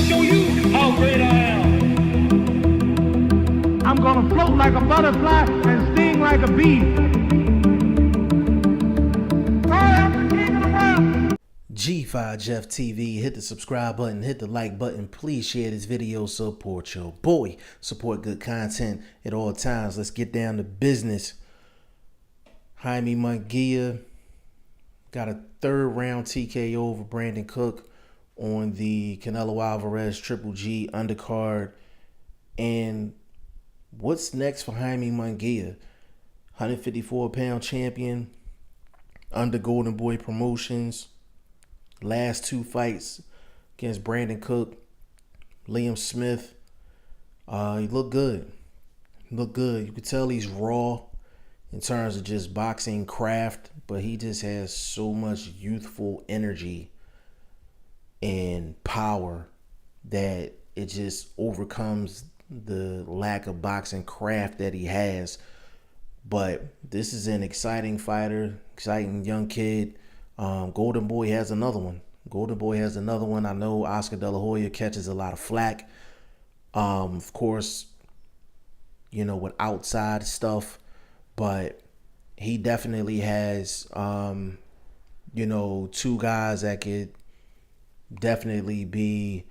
show you how great I am. I'm gonna float like a butterfly and sting like a bee. I am the king of the world. G5 Jeff TV, hit the subscribe button, hit the like button. Please share this video, support your boy, support good content at all times. Let's get down to business. Jaime Munguia got a third round TKO over Brandon Cook on the Canelo Alvarez Triple G undercard. And what's next for Jaime Munguia? 154-pound champion under Golden Boy Promotions. Last two fights against Brandon Cook, Liam Smith. He looked good. You could tell he's raw in terms of just boxing craft, but he just has so much youthful energy and power that it just overcomes the lack of boxing craft that he has. But this is an exciting fighter, exciting young kid. Golden Boy has another one. I know Oscar De La Hoya catches a lot of flack. Of course, with outside stuff, but he definitely has, two guys that could definitely be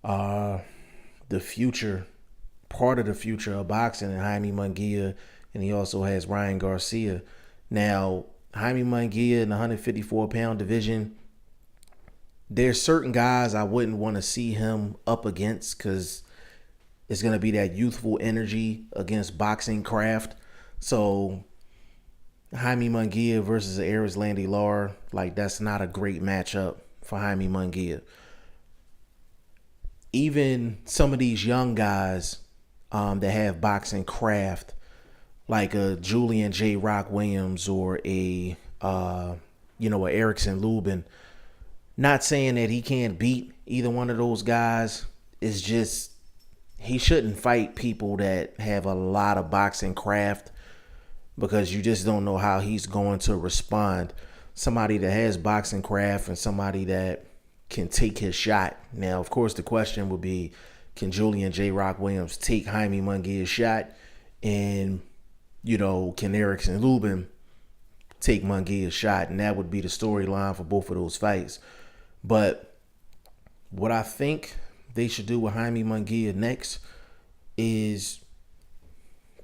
the future, part of the future of boxing, and Jaime Munguia, and he also has Ryan Garcia. Now, Jaime Munguia in the 154-pound division, there's certain guys I wouldn't want to see him up against because it's going to be that youthful energy against boxing craft. So Jaime Munguia versus Erislandy Lara, that's not a great matchup for Jaime Munguia. Even some of these young guys that have boxing craft, like a Julian J. Rock Williams or a Erickson Lubin. Not saying that he can't beat either one of those guys. It's just he shouldn't fight people that have a lot of boxing craft because you just don't know how he's going to respond. Somebody that has boxing craft and somebody that can take his shot. Now, of course, the question would be, can Julian J. Rock Williams take Jaime Munguia's shot? And can Erickson Lubin take Munguia's shot? And that would be the storyline for both of those fights. But what I think they should do with Jaime Munguia next is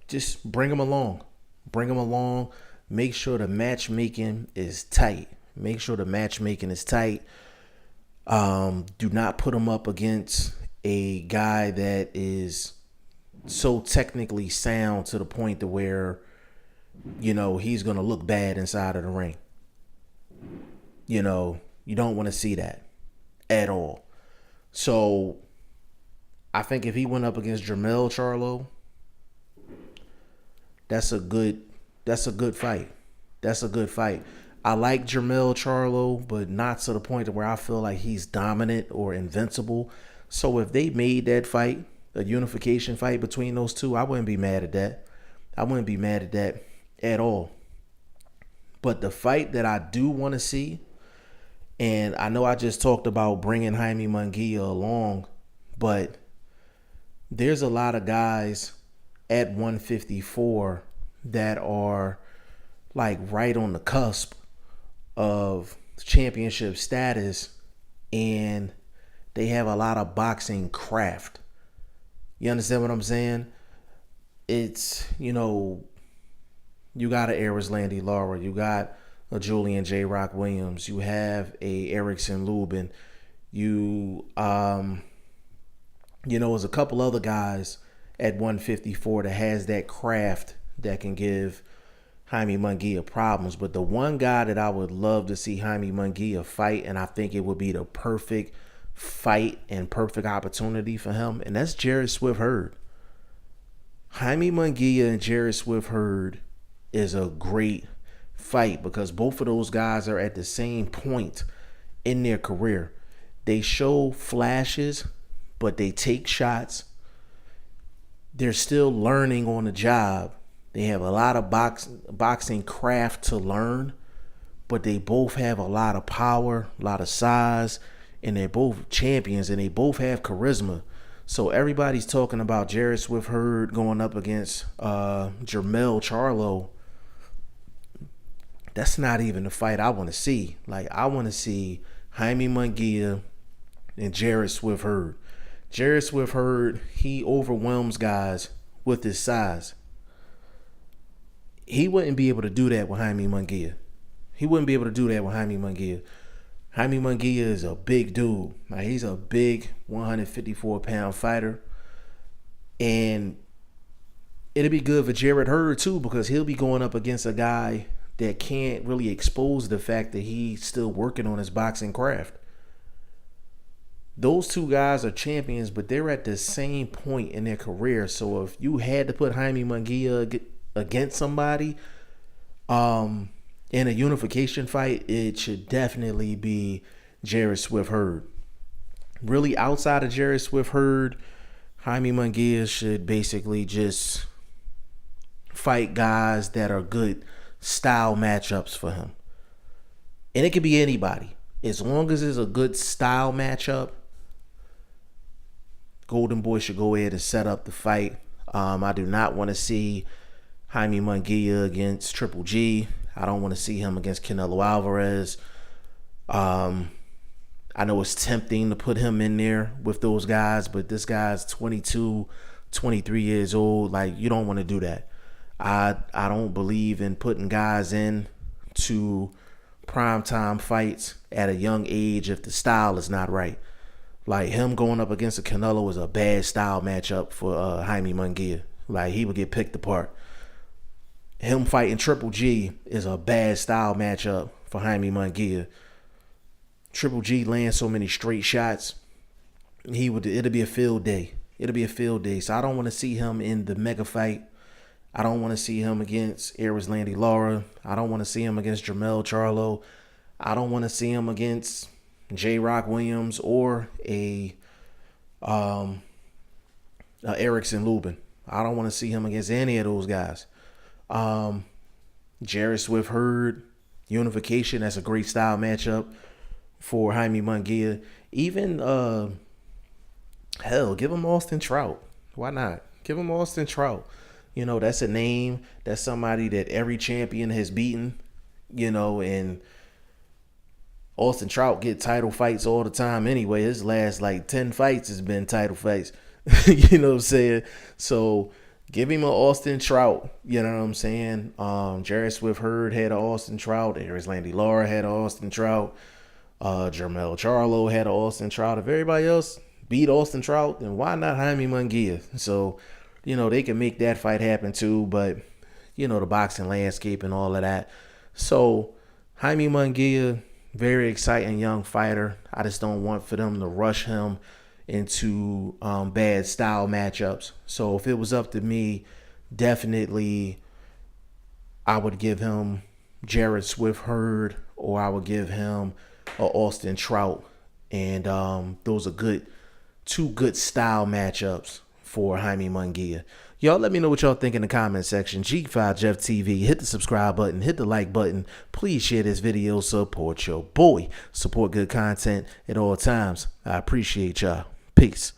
just bring him along. Make sure the matchmaking is tight. Do not put him up against a guy that is so technically sound to the point to where, he's going to look bad inside of the ring. You don't want to see that at all. So I think if he went up against Jermell Charlo, that's a good fight. I like Jermell Charlo, but not to the point where I feel like he's dominant or invincible. So if they made that fight a unification fight between those two, I wouldn't be mad at that. At all. But the fight that I do want to see, and I know I just talked about bringing Jaime Munguia along, but there's a lot of guys at 154 that are right on the cusp of championship status, and they have a lot of boxing craft. You understand what I'm saying? It's, you got an Erislandy Lara, you got a Julian J. Rock Williams, you have a Erickson Lubin, there's a couple other guys at 154 that has that craft that can give Jaime Munguia problems. But the one guy that I would love to see Jaime Munguia fight, and I think it would be the perfect fight and perfect opportunity for him, and that's Jarrett Swift Hurd. Jaime Munguia and Jarrett Swift Hurd is a great fight because both of those guys are at the same point in their career. They show flashes, but they take shots. They're still learning on the job. They have a lot of boxing craft to learn, but they both have a lot of power, a lot of size, and they're both champions, and they both have charisma. So everybody's talking about Jarrett Swift Hurd going up against Jermell Charlo. That's not even the fight I want to see. Like, I want to see Jaime Munguia and Jarrett Swift Hurd. Jarrett Swift Hurd, he overwhelms guys with his size. He wouldn't be able to do that with Jaime Munguia. Jaime Munguia is a big dude. Like, he's a big 154-pound fighter. And it'll be good for Jarrett Hurd, too, because he'll be going up against a guy that can't really expose the fact that he's still working on his boxing craft. Those two guys are champions, but they're at the same point in their career. So if you had to put Jaime Munguia against somebody in a unification fight, it should definitely be Jarrett Swift Hurd. Really, outside of Jarrett Swift Hurd, Jaime Munguia should basically just fight guys that are good style matchups for him. And it could be anybody. As long as it's a good style matchup, Golden Boy should go ahead and set up the fight. I do not want to see Jaime Munguia against Triple G. I don't want to see him against Canelo Alvarez. I know it's tempting to put him in there with those guys, but this guy's 22, 23 years old. Like, you don't want to do that. I don't believe in putting guys in to primetime fights at a young age if the style is not right. Like, him going up against a Canelo is a bad style matchup for Jaime Munguia. Like, he would get picked apart. Him fighting Triple G is a bad style matchup for Jaime Munguia. Triple G lands so many straight shots, it'll be a field day. So I don't want to see him in the mega fight. I don't want to see him against Erislandy Lara. I don't want to see him against Jermell Charlo. I don't want to see him against J. Rock Williams or a Erickson Lubin. I don't want to see him against any of those guys. Jarrett Swift Hurd, unification, that's a great style matchup for Jaime Munguia. Even give him Austin Trout. Why not? Give him Austin Trout. You know, that's a name. That's somebody that every champion has beaten, you know, and Austin Trout get title fights all the time anyway. His last, 10 fights has been title fights. You know what I'm saying? So give him an Austin Trout. You know what I'm saying? Jarrett Swift Hurd had an Austin Trout. Erislandy Lara had an Austin Trout. Jermell Charlo had an Austin Trout. If everybody else beat Austin Trout, then why not Jaime Munguia? So, you know, they can make that fight happen too, but, you know, the boxing landscape and all of that. So, Jaime Munguia, very exciting young fighter. I just don't want for them to rush him into bad style matchups. So, if it was up to me, definitely I would give him Jarrett Swift Hurd, or I would give him Austin Trout. And those are two good style matchups for Jaime Munguia. Y'all let me know what y'all think in the comment section. G5 Jeff TV. Hit the subscribe button. Hit the like button. Please share this video. Support your boy. Support good content at all times. I appreciate y'all. Peace.